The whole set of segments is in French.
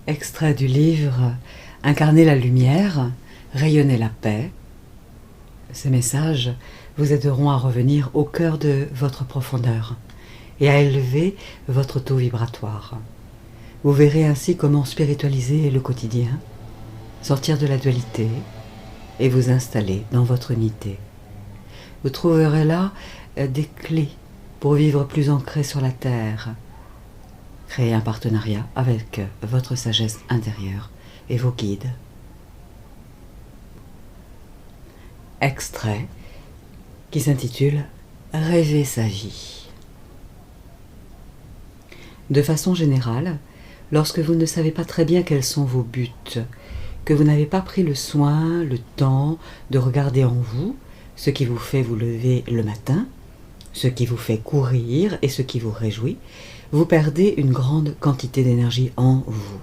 Extrait du livre « Incarner la lumière, rayonner la paix ». Ces messages vous aideront à revenir au cœur de votre profondeur et à élever votre taux vibratoire. Vous verrez ainsi comment spiritualiser le quotidien, sortir de la dualité et vous installer dans votre unité. Vous trouverez là des clés pour vivre plus ancré sur la terre. Créer un partenariat avec votre sagesse intérieure et vos guides. Extrait qui s'intitule « Rêver sa vie ». De façon générale, lorsque vous ne savez pas très bien quels sont vos buts, que vous n'avez pas pris le soin, le temps de regarder en vous ce qui vous fait vous lever le matin, ce qui vous fait courir et ce qui vous réjouit, vous perdez une grande quantité d'énergie en vous.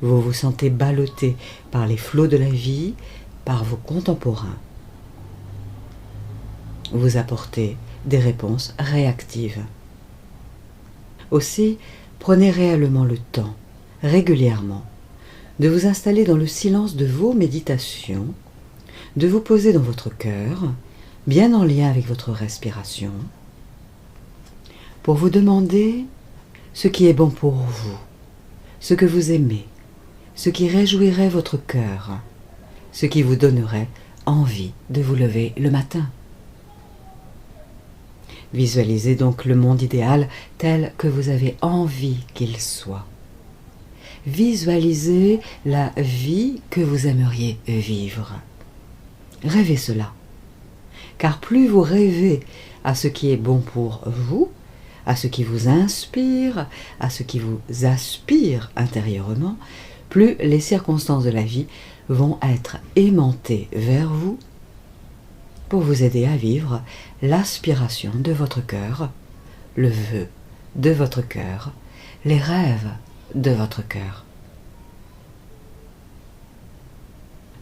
Vous vous sentez ballotté par les flots de la vie, par vos contemporains. Vous apportez des réponses réactives. Aussi, prenez réellement le temps, régulièrement, de vous installer dans le silence de vos méditations, de vous poser dans votre cœur, bien en lien avec votre respiration, pour vous demander ce qui est bon pour vous, ce que vous aimez, ce qui réjouirait votre cœur, ce qui vous donnerait envie de vous lever le matin. Visualisez donc le monde idéal tel que vous avez envie qu'il soit. Visualisez la vie que vous aimeriez vivre. Rêvez cela, car plus vous rêvez à ce qui est bon pour vous, à ce qui vous inspire, à ce qui vous aspire intérieurement, plus les circonstances de la vie vont être aimantées vers vous pour vous aider à vivre l'aspiration de votre cœur, le vœu de votre cœur, les rêves de votre cœur.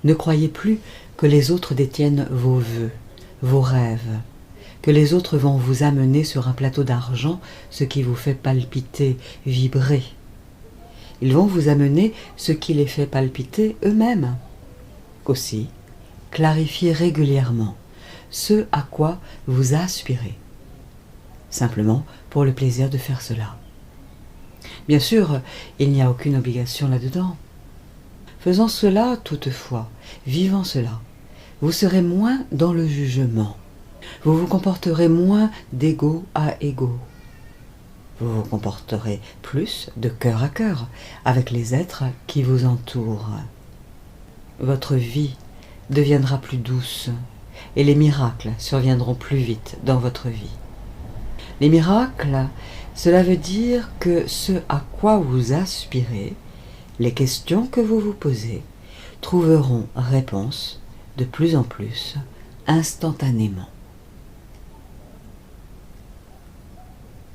Ne croyez plus que les autres détiennent vos vœux, vos rêves, que les autres vont vous amener sur un plateau d'argent ce qui vous fait palpiter, vibrer. Ils vont vous amener ce qui les fait palpiter eux-mêmes. Aussi, clarifiez régulièrement ce à quoi vous aspirez, simplement pour le plaisir de faire cela. Bien sûr, il n'y a aucune obligation là-dedans. Faisant cela toutefois, vivant cela, vous serez moins dans le jugement. Vous vous comporterez moins d'ego à ego. Vous vous comporterez plus de cœur à cœur avec les êtres qui vous entourent. Votre vie deviendra plus douce et les miracles surviendront plus vite dans votre vie. Les miracles, cela veut dire que ce à quoi vous aspirez, les questions que vous vous posez, trouveront réponse de plus en plus instantanément.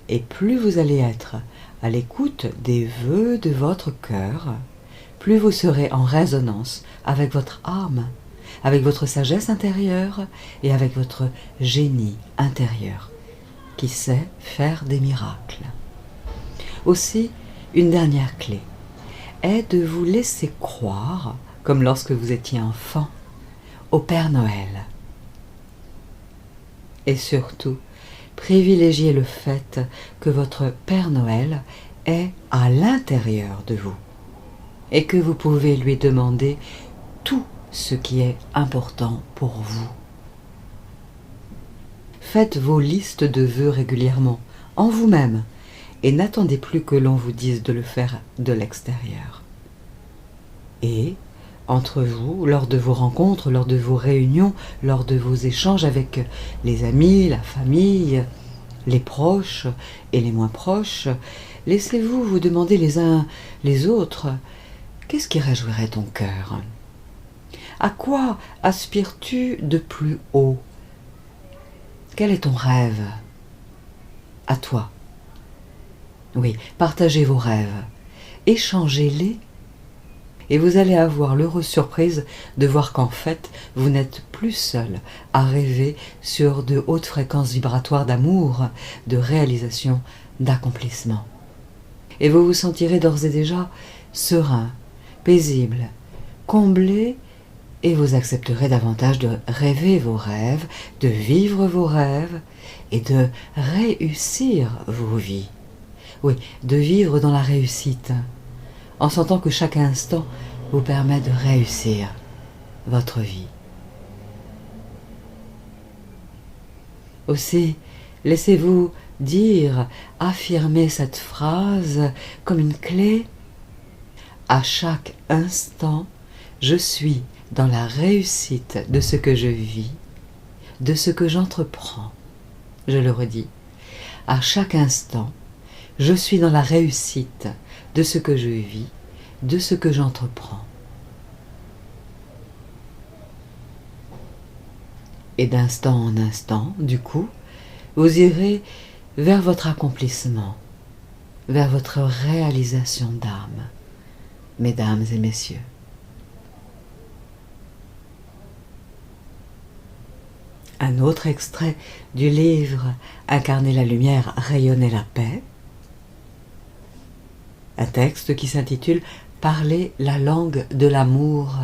Et plus vous allez être à l'écoute des vœux de votre cœur, plus vous serez en résonance avec votre âme, avec votre sagesse intérieure et avec votre génie intérieur, qui sait faire des miracles. Aussi, une dernière clé est de vous laisser croire, comme lorsque vous étiez enfant, au Père Noël. Et surtout, privilégiez le fait que votre Père Noël est à l'intérieur de vous et que vous pouvez lui demander tout ce qui est important pour vous. Faites vos listes de vœux régulièrement, en vous-même, et n'attendez plus que l'on vous dise de le faire de l'extérieur. Et, entre vous, lors de vos rencontres, lors de vos réunions, lors de vos échanges avec les amis, la famille, les proches et les moins proches, laissez-vous vous demander les uns les autres, qu'est-ce qui réjouirait ton cœur ? À quoi aspires-tu de plus haut ? Quel est ton rêve ? À toi. Oui, partagez vos rêves, échangez-les, et vous allez avoir l'heureuse surprise de voir qu'en fait, vous n'êtes plus seul à rêver sur de hautes fréquences vibratoires d'amour, de réalisation, d'accomplissement. Et vous vous sentirez d'ores et déjà serein, paisible, comblé, et vous accepterez davantage de rêver vos rêves, de vivre vos rêves et de réussir vos vies. Oui, de vivre dans la réussite, en sentant que chaque instant vous permet de réussir votre vie. Aussi, laissez-vous dire, affirmer cette phrase comme une clé. À chaque instant, je suis dans la réussite de ce que je vis, de ce que j'entreprends. Je le redis, à chaque instant, je suis dans la réussite de ce que je vis, de ce que j'entreprends. Et d'instant en instant, du coup, vous irez vers votre accomplissement, vers votre réalisation d'âme, mesdames et messieurs. Un autre extrait du livre « Incarner la lumière, rayonner la paix », un texte qui s'intitule « Parler la langue de l'amour ».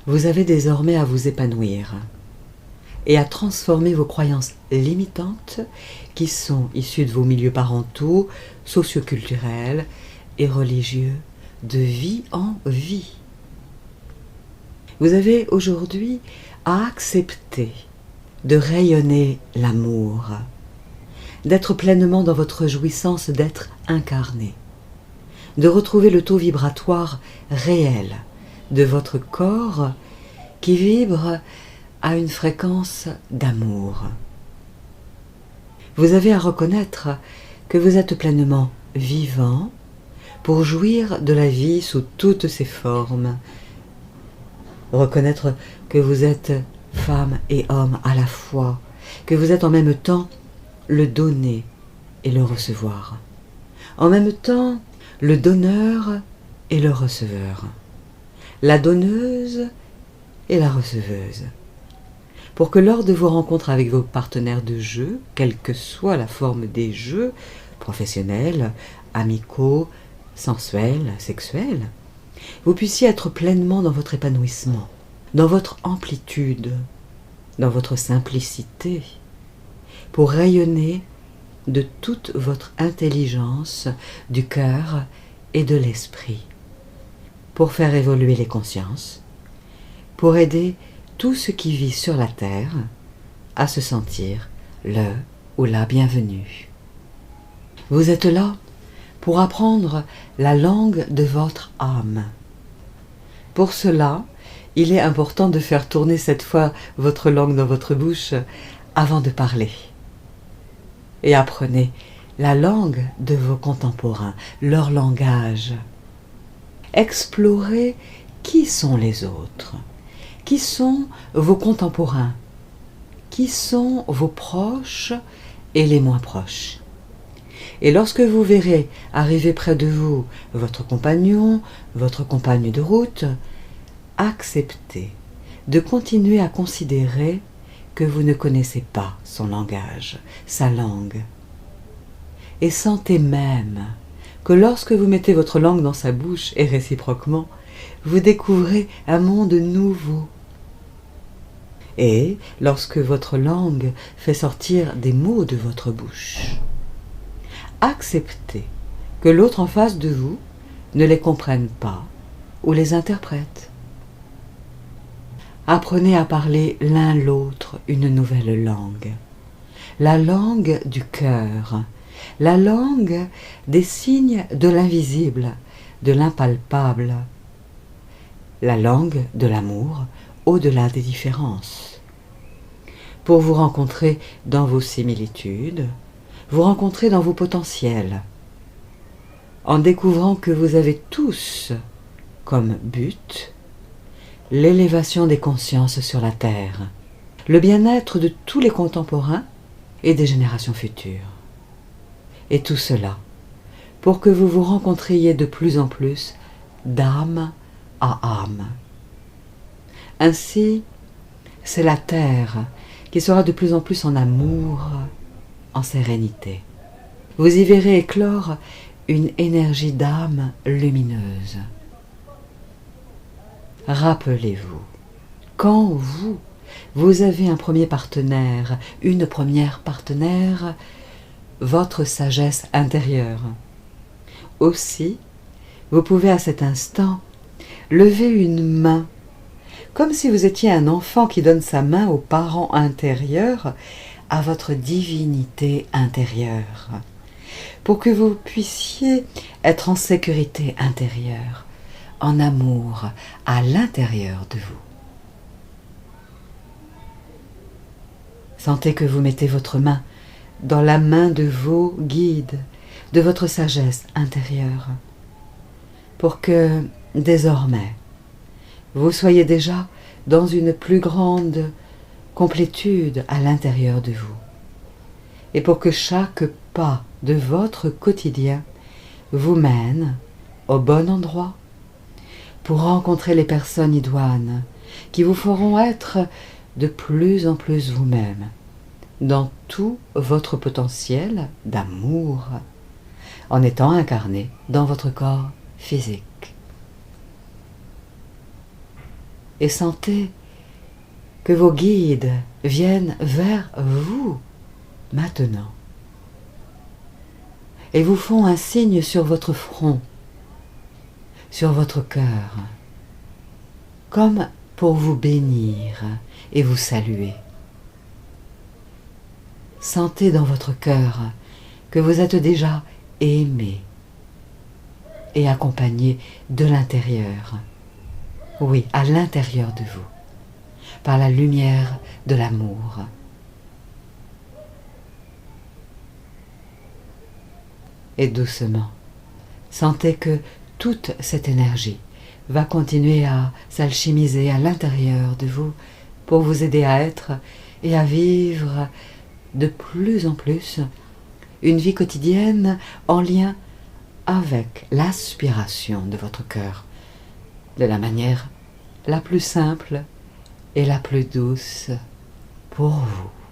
Vous avez désormais à vous épanouir et à transformer vos croyances limitantes qui sont issues de vos milieux parentaux, socioculturels et religieux, de vie en vie. Vous avez aujourd'hui à accepter de rayonner l'amour, d'être pleinement dans votre jouissance d'être incarné, de retrouver le taux vibratoire réel de votre corps qui vibre à une fréquence d'amour. Vous avez à reconnaître que vous êtes pleinement vivant pour jouir de la vie sous toutes ses formes. Reconnaître que vous êtes femme et homme à la fois, que vous êtes en même temps le donner et le recevoir, en même temps le donneur et le receveur, la donneuse et la receveuse, pour que lors de vos rencontres avec vos partenaires de jeu, quelle que soit la forme des jeux, professionnels, amicaux, sensuels, sexuels, vous puissiez être pleinement dans votre épanouissement, dans votre amplitude, dans votre simplicité, pour rayonner de toute votre intelligence du cœur et de l'esprit, pour faire évoluer les consciences, pour aider tout ce qui vit sur la terre à se sentir le ou la bienvenue. Vous êtes là pour apprendre la langue de votre âme. Pour cela, il est important de faire tourner cette fois votre langue dans votre bouche avant de parler. Et apprenez la langue de vos contemporains, leur langage. Explorez qui sont les autres, qui sont vos contemporains, qui sont vos proches et les moins proches. Et lorsque vous verrez arriver près de vous votre compagnon, votre compagne de route, acceptez de continuer à considérer que vous ne connaissez pas son langage, sa langue. Et sentez même que lorsque vous mettez votre langue dans sa bouche, et réciproquement, vous découvrez un monde nouveau. Et lorsque votre langue fait sortir des mots de votre bouche, acceptez que l'autre en face de vous ne les comprenne pas ou les interprète. Apprenez à parler l'un l'autre une nouvelle langue, la langue du cœur, la langue des signes de l'invisible, de l'impalpable, la langue de l'amour au-delà des différences. Pour vous rencontrer dans vos similitudes, vous rencontrer dans vos potentiels, en découvrant que vous avez tous comme but l'élévation des consciences sur la terre, le bien-être de tous les contemporains et des générations futures. Et tout cela pour que vous vous rencontriez de plus en plus d'âme à âme. Ainsi, c'est la terre qui sera de plus en plus en amour, en sérénité. Vous y verrez éclore une énergie d'âme lumineuse. Rappelez-vous, quand vous avez un premier partenaire, une première partenaire, votre sagesse intérieure. Aussi, vous pouvez à cet instant lever une main, comme si vous étiez un enfant qui donne sa main au parent intérieur, à votre divinité intérieure, pour que vous puissiez être en sécurité intérieure, en amour à l'intérieur de vous. Sentez que vous mettez votre main dans la main de vos guides, de votre sagesse intérieure, pour que, désormais, vous soyez déjà dans une plus grande complétude à l'intérieur de vous, et pour que chaque pas de votre quotidien vous mène au bon endroit, pour rencontrer les personnes idoines qui vous feront être de plus en plus vous-même, dans tout votre potentiel d'amour, en étant incarné dans votre corps physique. Et sentez que vos guides viennent vers vous maintenant et vous font un signe sur votre front, sur votre cœur, comme pour vous bénir et vous saluer. Sentez dans votre cœur que vous êtes déjà aimé et accompagné de l'intérieur, oui, à l'intérieur de vous, par la lumière de l'amour. Et doucement, sentez que toute cette énergie va continuer à s'alchimiser à l'intérieur de vous pour vous aider à être et à vivre de plus en plus une vie quotidienne en lien avec l'aspiration de votre cœur, de la manière la plus simple et la plus douce pour vous.